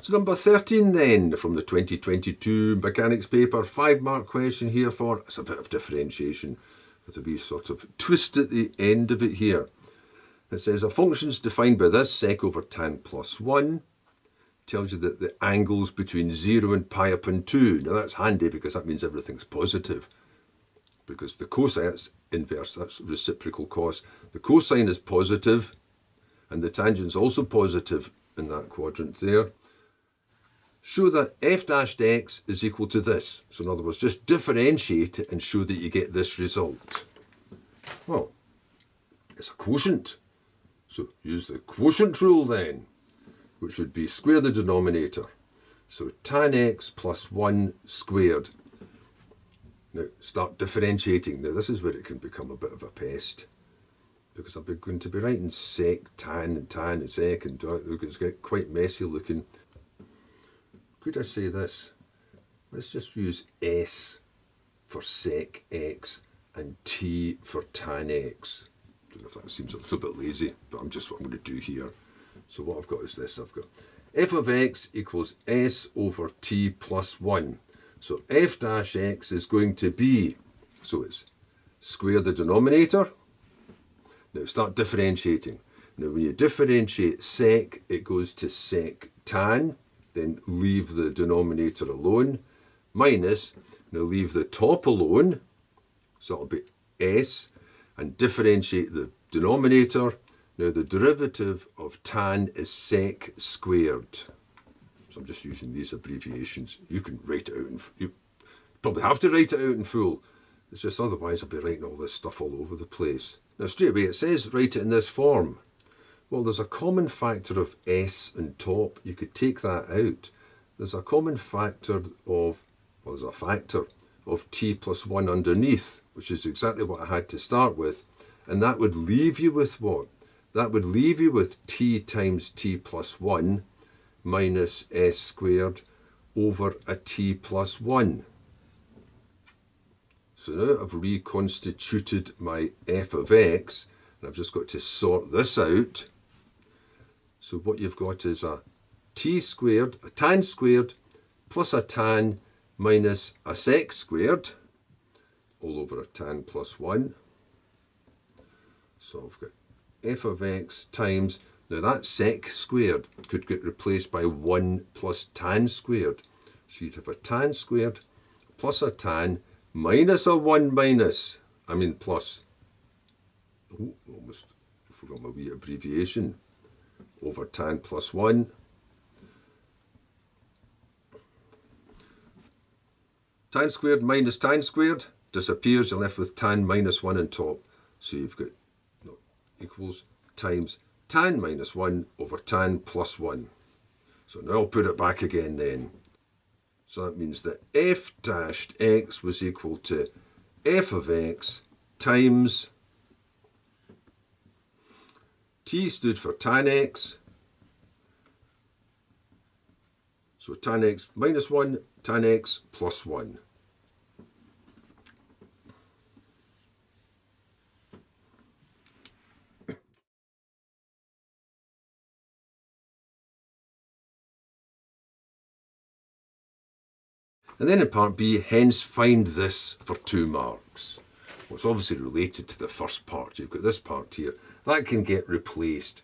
So number 13 then, from the 2022 mechanics paper, 5-mark question here for, it's a bit of differentiation with a wee sort of twist at the end of it here. It says a function is defined by this, sec over tan plus 1, tells you that the angles between 0 and pi upon 2. Now that's handy because that means everything's positive. Because the cosine, that's inverse, that's reciprocal cos. The cosine is positive, and the tangent's also positive in that quadrant there. Show that f dashed x is equal to this. So in other words, just differentiate it and show that you get this result. Well, it's a quotient. So use the quotient rule then, which would be square the denominator. So tan x plus 1 squared. Now start differentiating. Now this is where it can become a bit of a pest, because I'm going to be writing sec, tan and sec, and it's get quite messy looking. Could I say this? Let's just use S for sec x and T for tan x. I don't know if that seems a little bit lazy, but I'm just what I'm going to do here. So what I've got is this. I've got f of x equals S over T plus 1. So f dash x is going to be, so it's square the denominator. Now start differentiating. Now when you differentiate sec, it goes to sec tan. Then leave the denominator alone, minus, now leave the top alone, so that'll be S, and differentiate the denominator. Now the derivative of tan is sec squared. So I'm just using these abbreviations. You can write it out, you probably have to write it out in full. It's just otherwise I'll be writing all this stuff all over the place. Now straight away it says write it in this form. Well, there's a common factor of S on top. You could take that out. There's a common factor of, well, there's a factor of T plus 1 underneath, which is exactly what I had to start with. And that would leave you with what? That would leave you with T times T plus 1 minus S squared over a T plus 1. So now I've reconstituted my f of x, and I've just got to sort this out. So what you've got is a t squared, a tan squared, plus a tan minus a sec squared, all over a tan plus 1. So I've got f of x times, now that sec squared could get replaced by 1 plus tan squared. So you'd have a tan squared plus a tan minus a 1 minus, plus, oh, almost forgot my wee abbreviation, over tan plus 1. Tan squared minus tan squared disappears, you're left with tan minus 1 on top. So you've got equals times tan minus 1 over tan plus 1. So now I'll put it back again then. So that means that f dashed x was equal to f of x times, t stood for tan x, so tan x minus 1, tan x plus 1. And then in part B, hence find this for 2 marks. Well, it's obviously related to the first part. You've got this part here. That can get replaced.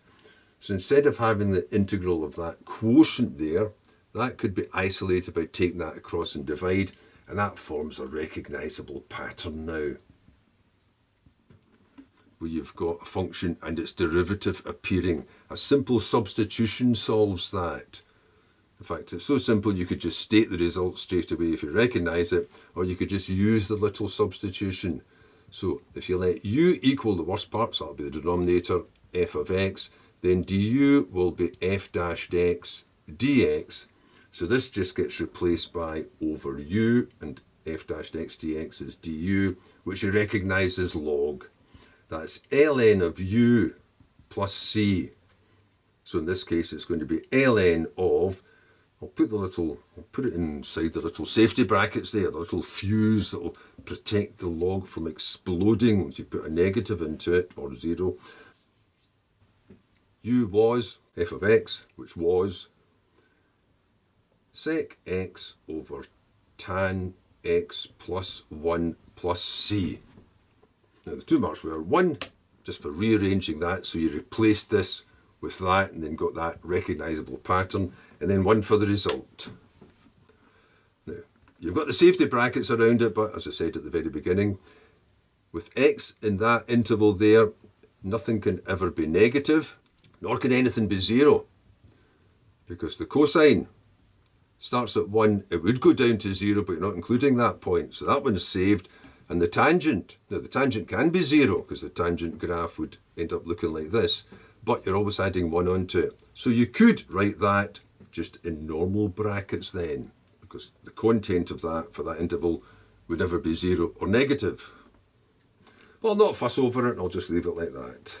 So instead of having the integral of that quotient there, that could be isolated by taking that across and divide, and that forms a recognisable pattern now, where you've got a function and its derivative appearing. A simple substitution solves that. In fact, it's so simple you could just state the result straight away if you recognise it, or you could just use the little substitution. So if you let u equal the worst part, so that'll be the denominator, f of x, then du will be f dashed x dx. So this just gets replaced by over u, and f dashed x dx is du, which you recognise as log. That's ln of u plus c. So in this case it's going to be ln of, I'll put it inside the little safety brackets there, the little fuse that will protect the log from exploding if you put a negative into it, or 0. U was f of x, which was sec x over tan x plus 1 plus c. Now the 2 marks were 1, just for rearranging that, so you replaced this with that and then got that recognisable pattern, and then 1 for the result. Now, you've got the safety brackets around it, but as I said at the very beginning, with x in that interval there, nothing can ever be negative, nor can anything be 0, because the cosine starts at 1, it would go down to 0, but you're not including that point, so that one's saved. And the tangent, now the tangent can be 0, because the tangent graph would end up looking like this, but you're always adding 1 onto it. So you could write that just in normal brackets then, because the content of that for that interval would never be 0 or negative. Well, I'll not fuss over it, and I'll just leave it like that.